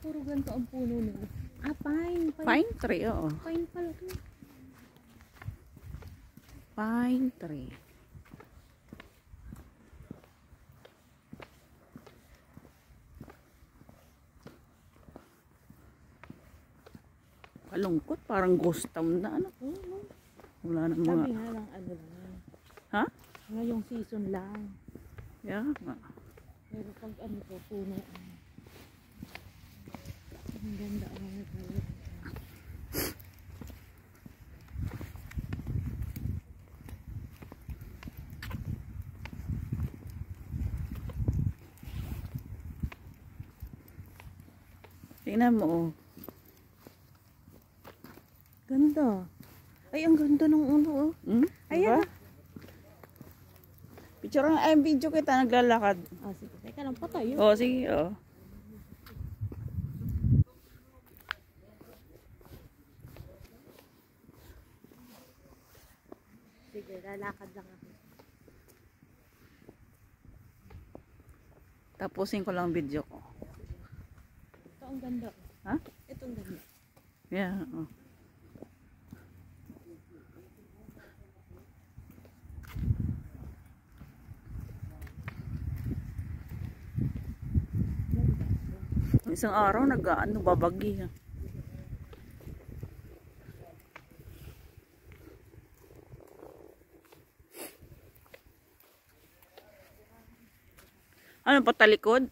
puro ganito ang puno nila. Ah, pine. Pine tree, oo. Pine pala to. Pine tree. Kalungkot, parang ghost town na ano. Wala na mga... Sabi nga lang, ano lang. Ha? Ngayong season lang. Yeah. Pero pag ano po, puno. Ang ganda ang mga. Tingnan mo, oh. Ganda. Ay, ang ganda ng ulo, oh. Hmm? Ayan. Diba? Picture nga, ay, video kita, naglalakad. Ah, sige. Teka lang, patay. Oo, sige, oo. Sige, lalakad lang ako. Tapusin ko lang video ko. Ito ang ganda. Ha? Ito ang ganda. Yeah, oo. Isang araw nag-ano babagi. Ano patalikod?